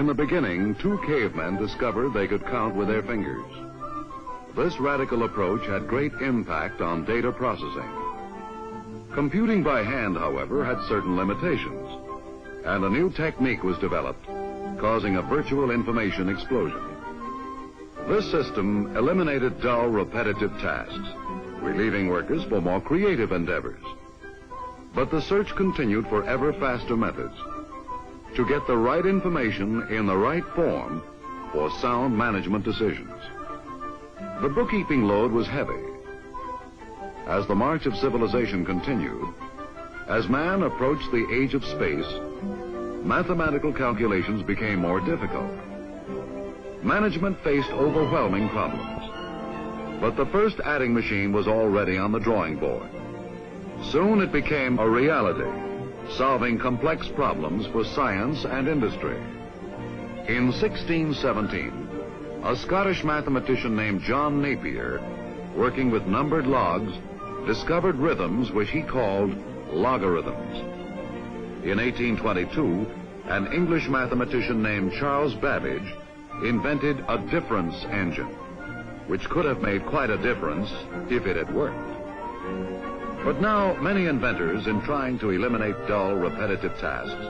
In the beginning, two cavemen discovered they could count with their fingers. This radical approach had great impact on data processing. Computing by hand, however, had certain limitations, and a new technique was developed, causing a virtual information explosion. This system eliminated dull, repetitive tasks, relieving workers for more creative endeavors. But the search continued for ever faster methods to get the right information in the right form for sound management decisions. The bookkeeping load was heavy. As the march of civilization continued, as man approached the age of space, mathematical calculations became more difficult. Management faced overwhelming problems. But the first adding machine was already on the drawing board. Soon it became a reality, solving complex problems for science and industry. In 1617, a Scottish mathematician named John Napier, working with numbered logs, discovered rhythms which he called logarithms. In 1822, an English mathematician named Charles Babbage invented a difference engine, which could have made quite a difference if it had worked. But now, many inventors, in trying to eliminate dull, repetitive tasks,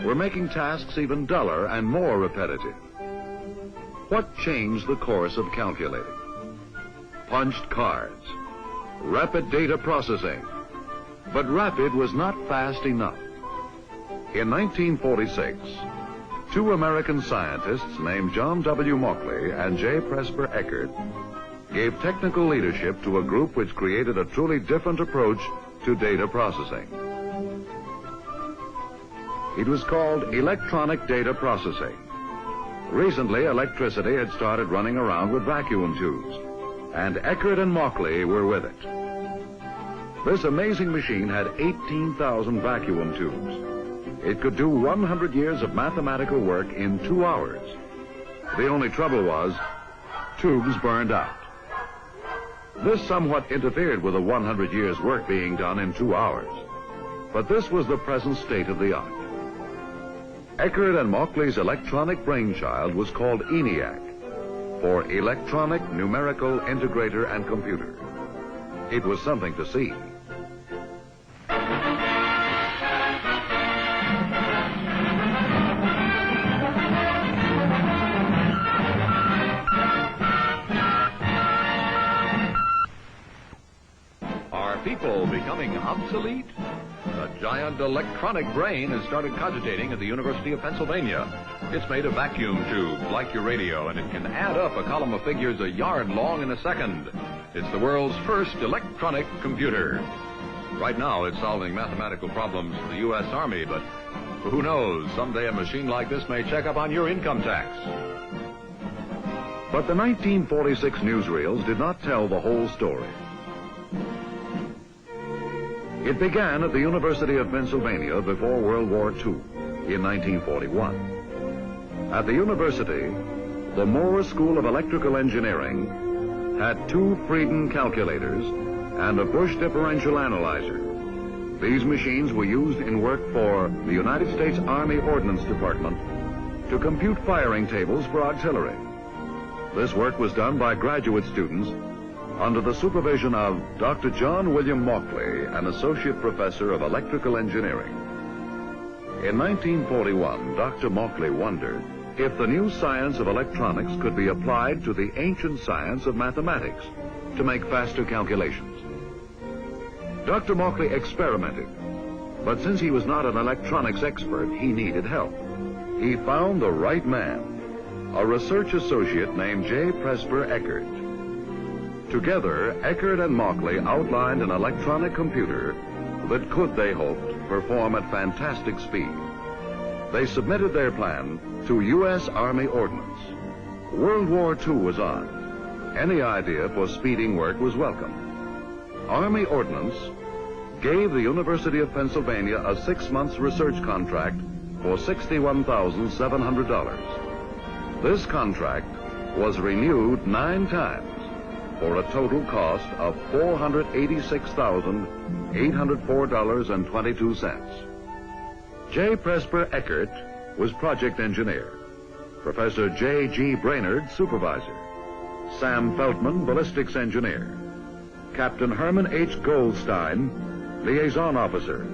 were making tasks even duller and more repetitive. What changed the course of calculating? Punched cards, rapid data processing. But rapid was not fast enough. In 1946, two American scientists named John W. Mauchly and J. Presper Eckert gave technical leadership to a group which created a truly different approach to data processing. It was called electronic data processing. Recently, electricity had started running around with vacuum tubes, and Eckert and Mauchly were with it. This amazing machine had 18,000 vacuum tubes. It could do 100 years of mathematical work in 2 hours. The only trouble was, tubes burned out. This somewhat interfered with the 100 years' work being done in 2 hours. But this was the present state of the art. Eckert and Mauchly's electronic brainchild was called ENIAC, for Electronic Numerical Integrator and Computer. It was something to see. Are people becoming obsolete? A giant electronic brain has started cogitating at the University of Pennsylvania. It's made of vacuum tubes, like your radio, and it can add up a column of figures a yard long in a second. It's the world's first electronic computer. Right now, it's solving mathematical problems for the U.S. Army, but who knows, someday a machine like this may check up on your income tax. But the 1946 newsreels did not tell the whole story. It began at the University of Pennsylvania before World War II in 1941. At the university, the Moore School of Electrical Engineering had 2 Frieden calculators and a Bush differential analyzer. These machines were used in work for the United States Army Ordnance Department to compute firing tables for artillery. This work was done by graduate students under the supervision of Dr. John William Mauchly, an associate professor of electrical engineering. In 1941, Dr. Mauchly wondered if the new science of electronics could be applied to the ancient science of mathematics to make faster calculations. Dr. Mauchly experimented, but since he was not an electronics expert, he needed help. He found the right man, a research associate named J. Presper Eckert. Together, Eckert and Mauchly outlined an electronic computer that could, they hoped, perform at fantastic speed. They submitted their plan to U.S. Army Ordnance. World War II was on. Any idea for speeding work was welcome. Army Ordnance gave the University of Pennsylvania a 6-month research contract for $61,700. This contract was renewed 9 times for a total cost of $486,804.22. J. Presper Eckert was project engineer. Professor J.G. Brainerd, supervisor. Sam Feltman, ballistics engineer. Captain Herman H. Goldstein, liaison officer.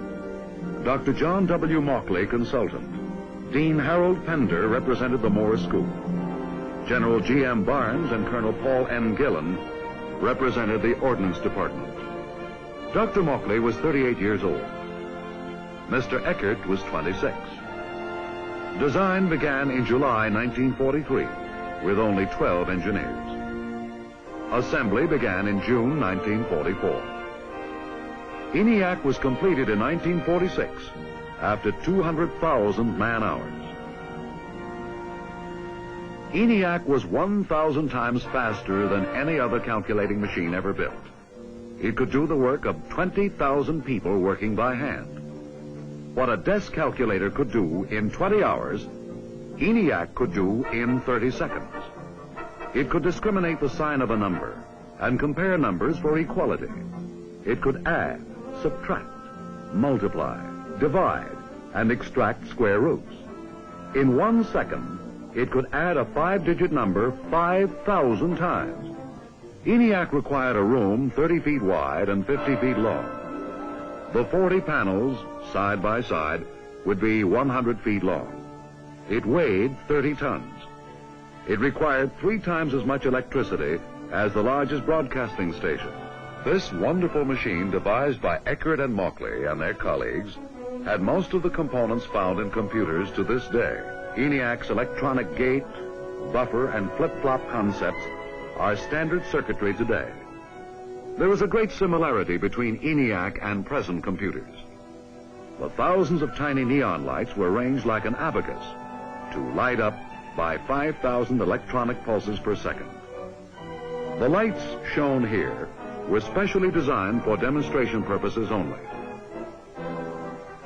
Dr. John W. Mauchly, consultant. Dean Harold Pender represented the Moore School. General G.M. Barnes and Colonel Paul N. Gillen represented the Ordnance Department. Dr. Mauchly was 38 years old. Mr. Eckert was 26. Design began in July 1943 with only 12 engineers. Assembly began in June 1944. ENIAC was completed in 1946 after 200,000 man-hours. ENIAC was 1,000 times faster than any other calculating machine ever built. It could do the work of 20,000 people working by hand. What a desk calculator could do in 20 hours, ENIAC could do in 30 seconds. It could discriminate the sign of a number and compare numbers for equality. It could add, subtract, multiply, divide, and extract square roots. In 1 second, it could add a 5-digit number 5,000 times. ENIAC required a room 30 feet wide and 50 feet long. The 40 panels, side by side, would be 100 feet long. It weighed 30 tons. It required 3 times as much electricity as the largest broadcasting station. This wonderful machine, devised by Eckert and Mauchly and their colleagues, had most of the components found in computers to this day. ENIAC's electronic gate, buffer, and flip-flop concepts are standard circuitry today. There is a great similarity between ENIAC and present computers. The thousands of tiny neon lights were arranged like an abacus to light up by 5,000 electronic pulses per second. The lights shown here were specially designed for demonstration purposes only.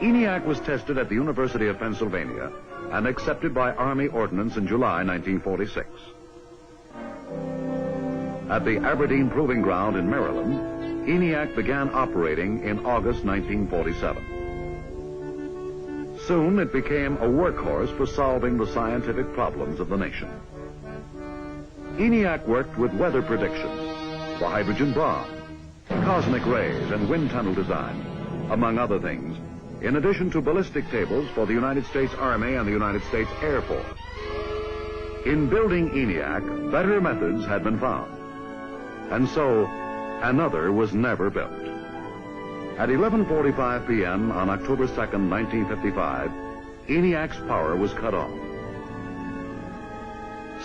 ENIAC was tested at the University of Pennsylvania and accepted by Army Ordnance in July 1946. At the Aberdeen Proving Ground in Maryland, ENIAC began operating in August 1947. Soon it became a workhorse for solving the scientific problems of the nation. ENIAC worked with weather prediction, the hydrogen bomb, cosmic rays, and wind tunnel design, among other things, in addition to ballistic tables for the United States Army and the United States Air Force. In building ENIAC, better methods had been found, and so another was never built. At 11:45 p.m. on October 2nd, 1955, ENIAC's power was cut off.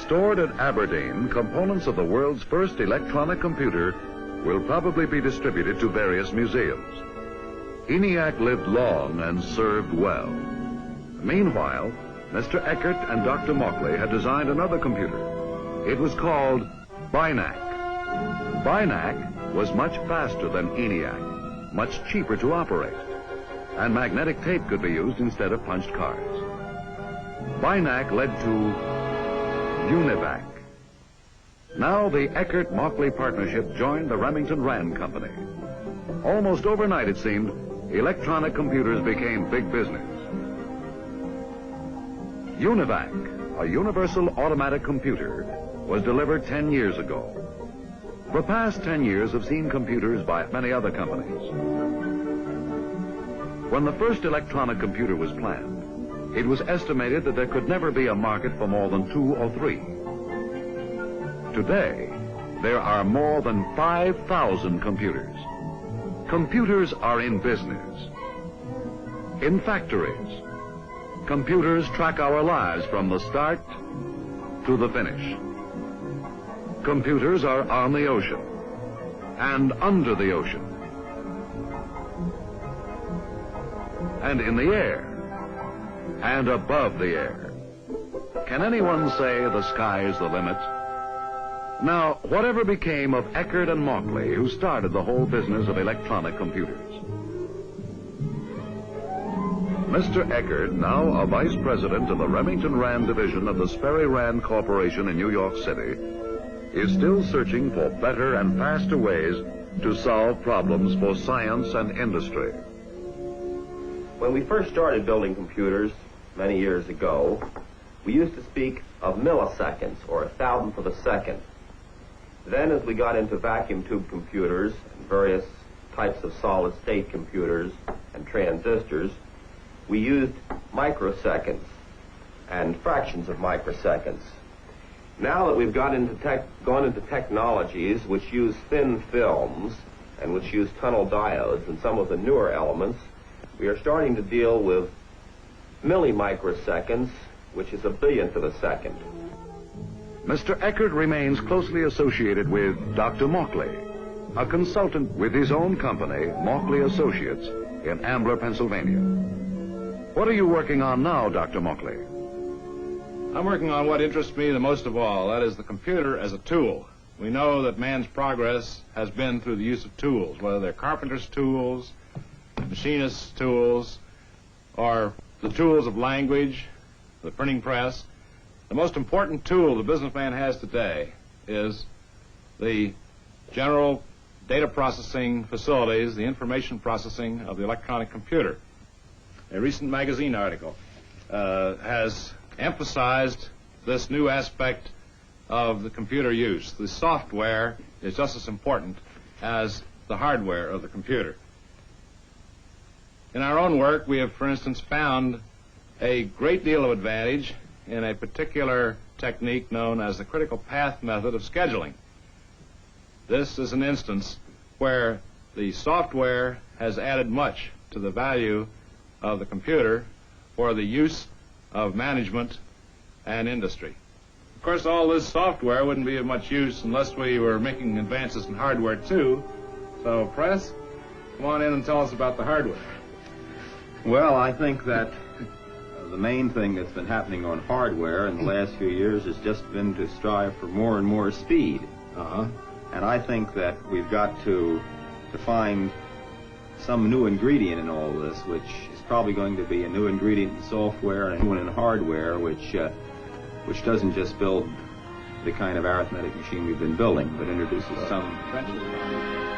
Stored at Aberdeen, components of the world's first electronic computer will probably be distributed to various museums. ENIAC lived long and served well. Meanwhile, Mr. Eckert and Dr. Mauchly had designed another computer. It was called BINAC. BINAC was much faster than ENIAC, much cheaper to operate, and magnetic tape could be used instead of punched cards. BINAC led to Univac. Now the Eckert-Mauchly partnership joined the Remington Rand Company. Almost overnight, it seemed, electronic computers became big business. Univac, a universal automatic computer, was delivered 10 years ago. The past 10 years have seen computers by many other companies. When the first electronic computer was planned, it was estimated that there could never be a market for more than 2 or 3. Today, there are more than 5,000 computers. Computers are in business, in factories. Computers track our lives from the start to the finish. Computers are on the ocean and under the ocean and in the air and above the air. Can anyone say the sky is the limit? Now, whatever became of Eckert and Mauchly, who started the whole business of electronic computers? Mr. Eckert, now a vice president of the Remington Rand division of the Sperry Rand Corporation in New York City, is still searching for better and faster ways to solve problems for science and industry. When we first started building computers many years ago, we used to speak of milliseconds, or 1,000th of a second. Then as we got into vacuum tube computers and various types of solid-state computers and transistors, we used microseconds and fractions of microseconds. Now that we've gone into technologies which use thin films and which use tunnel diodes and some of the newer elements, we are starting to deal with millimicroseconds, which is 1/1000th of a second. Mr. Eckert remains closely associated with Dr. Mauchly, a consultant with his own company, Mauchly Associates, in Ambler, Pennsylvania. What are you working on now, Dr. Mauchly? I'm working on what interests me the most of all, that is the computer as a tool. We know that man's progress has been through the use of tools, whether they're carpenter's tools, machinist's tools, or the tools of language, the printing press. The most important tool the businessman has today is the general data processing facilities, the information processing of the electronic computer. A recent magazine article has emphasized this new aspect of the computer use. The software is just as important as the hardware of the computer. In our own work, we have, for instance, found a great deal of advantage in a particular technique known as the critical path method of scheduling. This is an instance where the software has added much to the value of the computer for the use of management and industry. Of course, all this software wouldn't be of much use unless we were making advances in hardware, too. So, Press, come on in and tell us about the hardware. Well, I think that the main thing that's been happening on hardware in the last few years has just been to strive for more and more speed. And I think that we've got to find some new ingredient in all this, which is probably going to be a new ingredient in software and a new one in hardware, which doesn't just build the kind of arithmetic machine we've been building, but introduces some...